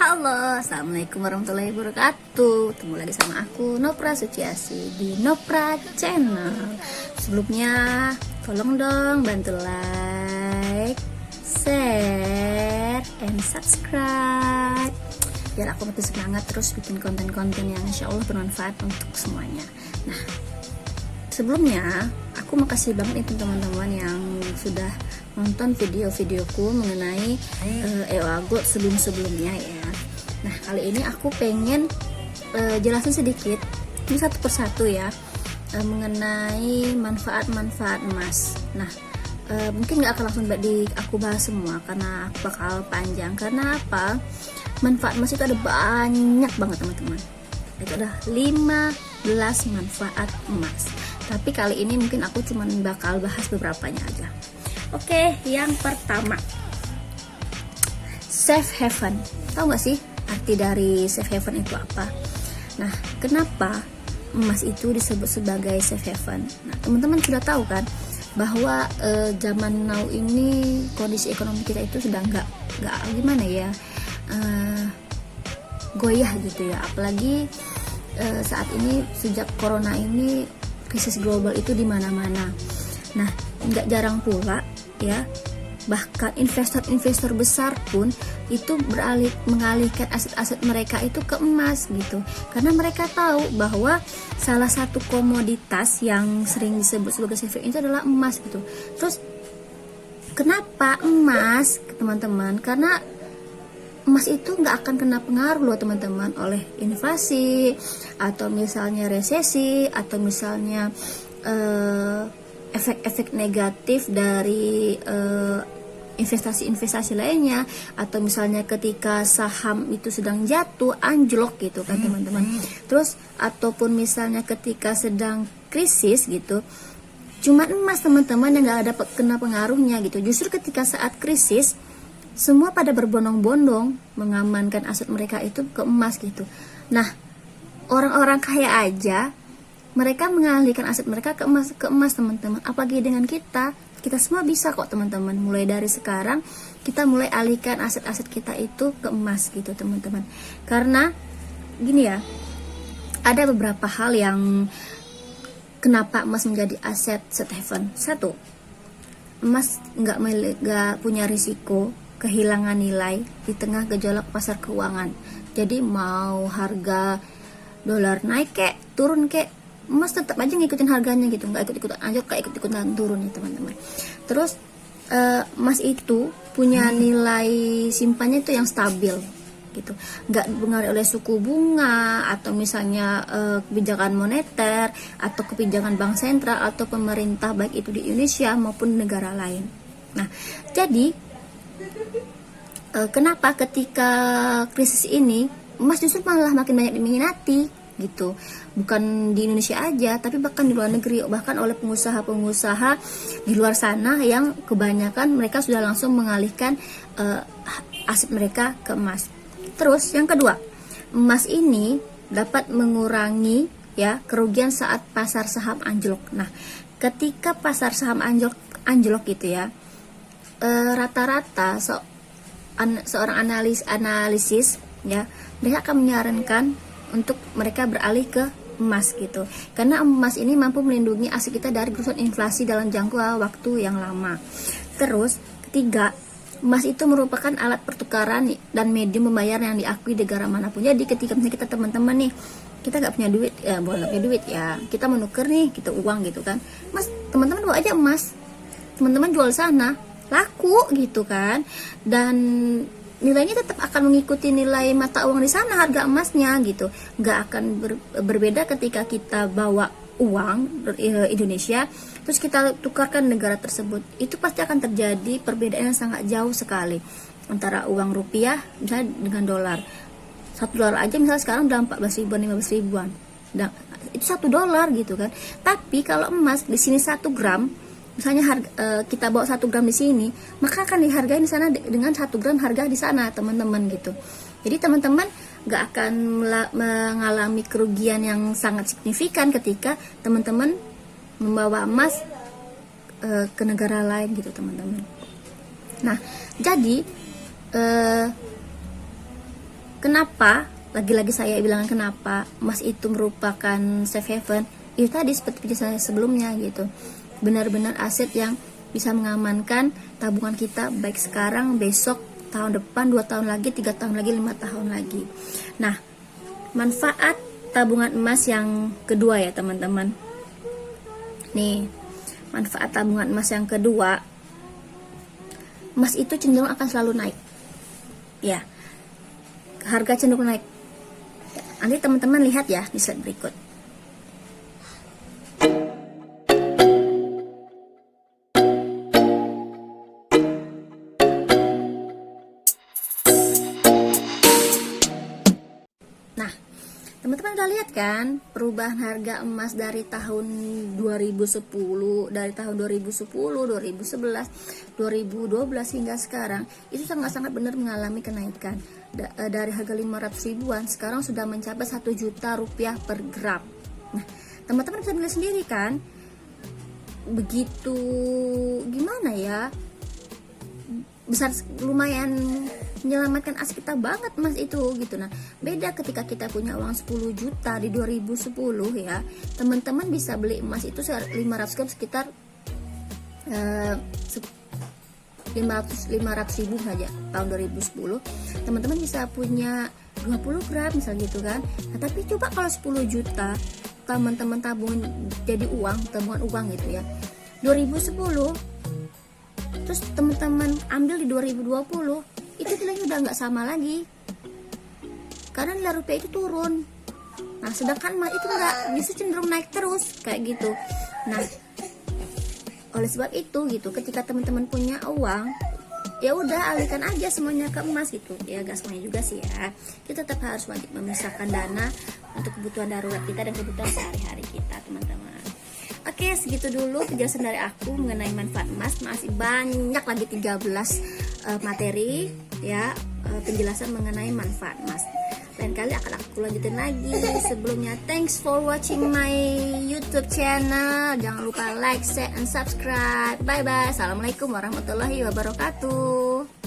Halo, assalamualaikum warahmatullahi wabarakatuh. Ketemu lagi sama aku Nopra Suciasi di Nopra Channel. Sebelumnya, tolong dong bantu like, share, and subscribe biar aku makin semangat terus bikin konten-konten yang insya Allah bermanfaat untuk semuanya. Nah, sebelumnya aku makasih banget itu teman-teman yang sudah nonton video-videoku mengenai EOA Gold sebelum-sebelumnya ya. Nah, kali ini aku pengen jelasin sedikit ini satu persatu ya, mengenai manfaat-manfaat emas. Nah, mungkin nggak akan langsung aku bahas semua karena bakal panjang. Karena apa? Manfaat emas itu ada banyak banget teman-teman. Itu ada 15 manfaat emas. Tapi kali ini mungkin aku cuma bakal bahas beberapanya aja. Oke, yang pertama, safe haven. Tahu gak sih arti dari safe haven itu apa? Nah, kenapa emas itu disebut sebagai safe haven? Nah, teman-teman sudah tahu kan bahwa zaman now ini kondisi ekonomi kita itu sedang nggak gimana ya, goyah gitu ya. Apalagi saat ini sejak corona ini krisis global itu di mana-mana. Nah, nggak jarang pula ya, bahkan investor-investor besar pun itu mengalihkan aset-aset mereka itu ke emas gitu, karena mereka tahu bahwa salah satu komoditas yang sering disebut sebagai safe haven itu adalah emas gitu. Terus kenapa emas teman-teman? Karena emas itu nggak akan kena pengaruh loh teman-teman oleh inflasi atau misalnya resesi atau misalnya efek-efek negatif dari investasi-investasi lainnya, atau misalnya ketika saham itu sedang jatuh anjlok gitu kan teman-teman. Terus ataupun misalnya ketika sedang krisis gitu, cuma emas teman-teman yang nggak ada kena pengaruhnya gitu. Justru ketika saat krisis semua pada berbondong-bondong mengamankan aset mereka itu ke emas gitu. Nah, orang-orang kaya aja mereka mengalihkan aset mereka ke emas teman-teman. Apalagi dengan kita semua bisa kok teman-teman. Mulai dari sekarang kita mulai alihkan aset-aset kita itu ke emas gitu teman-teman. Karena gini ya, ada beberapa hal yang kenapa emas menjadi aset safe haven. Satu, emas nggak punya risiko kehilangan nilai di tengah gejolak pasar keuangan. Jadi mau harga dolar naik kek turun kek, emas tetap aja ngikutin harganya gitu, nggak ikut-ikutan anjlok, nggak ikut-ikutan turun ya teman-teman. Terus emas itu punya nilai simpannya itu yang stabil gitu, nggak dipengaruhi oleh suku bunga atau misalnya kebijakan moneter atau kebijakan bank sentral atau pemerintah baik itu di Indonesia maupun negara lain. Nah, jadi kenapa ketika krisis ini emas justru malah makin banyak diminati gitu, bukan di Indonesia aja tapi bahkan di luar negeri, bahkan oleh pengusaha-pengusaha di luar sana yang kebanyakan mereka sudah langsung mengalihkan aset mereka ke emas. Terus yang kedua, emas ini dapat mengurangi ya kerugian saat pasar saham anjlok. Nah, ketika pasar saham anjlok gitu ya, rata-rata seorang analisis ya, mereka akan menyarankan untuk mereka beralih ke emas gitu, karena emas ini mampu melindungi aset kita dari kerusuhan inflasi dalam jangka waktu yang lama. Terus ketiga, emas itu merupakan alat pertukaran dan medium pembayaran yang diakui negara manapun. Jadi ketika misalnya kita teman-teman nih, kita nggak punya duit ya, boleh punya duit ya, kita menukar nih kita uang gitu kan, mas teman-teman bawa aja emas, teman-teman jual sana laku gitu kan, dan nilainya tetap akan mengikuti nilai mata uang di sana, harga emasnya gitu, nggak akan berbeda ketika kita bawa uang Indonesia terus kita tukarkan negara tersebut. Itu pasti akan terjadi perbedaan yang sangat jauh sekali antara uang rupiah misalnya dengan dolar. $1 aja misalnya sekarang udah 14 ribuan 15 ribuan, dan itu $1 gitu kan. Tapi kalau emas di sini 1 gram misalnya kita bawa 1 gram di sini, maka akan dihargai di sana dengan 1 gram harga di sana teman-teman gitu. Jadi teman-teman nggak akan mengalami kerugian yang sangat signifikan ketika teman-teman membawa emas ke negara lain gitu teman-teman. Nah, jadi Kenapa? Lagi-lagi saya bilang kenapa emas itu merupakan safe haven. Itu tadi seperti penjelasan saya sebelumnya gitu. Benar-benar aset yang bisa mengamankan tabungan kita baik sekarang, besok, tahun depan, 2 tahun lagi, 3 tahun lagi, 5 tahun lagi. Nah, manfaat tabungan emas yang kedua ya teman-teman. Nih, manfaat tabungan emas yang kedua, emas itu cenderung akan selalu naik. Ya, harga cenderung naik. Nanti teman-teman lihat ya di slide berikut. Nah, teman-teman udah lihat kan perubahan harga emas dari tahun 2010, dari tahun 2010, 2011, 2012 hingga sekarang itu sangat-sangat benar mengalami kenaikan. Dari harga 500 ribuan sekarang sudah mencapai 1 juta rupiah per gram. Nah, teman-teman bisa melihat sendiri kan, begitu gimana ya, besar, lumayan menyelamatkan aset kita banget emas itu gitu. Nah, beda ketika kita punya uang 10 juta di 2010 ya, teman-teman bisa beli emas itu 500 gram sekitar 500 ribu saja. Tahun 2010 teman-teman bisa punya 20 gram misal gitu kan. Nah, tapi coba kalau 10 juta teman-teman tabung jadi uang, tabungan uang gitu ya, 2010, terus teman-teman ambil di 2020, itu nilainya udah nggak sama lagi karena nilai rupiah itu turun. Nah, sedangkan emas itu nggak, justru cenderung naik terus kayak gitu. Nah, oleh sebab itu gitu, ketika teman-teman punya uang, ya udah alihkan aja semuanya ke emas gitu. Ya gak semuanya juga sih ya, kita tetap harus wajib memisahkan dana untuk kebutuhan darurat kita dan kebutuhan sehari-hari kita teman-teman. Oke, segitu dulu penjelasan dari aku mengenai manfaat emas. Masih banyak lagi 13 materi ya, penjelasan mengenai manfaat emas. Lain kali akan aku lanjutin lagi. Sebelumnya, thanks for watching my YouTube channel. Jangan lupa like, share, and subscribe. Bye bye. Assalamualaikum warahmatullahi wabarakatuh.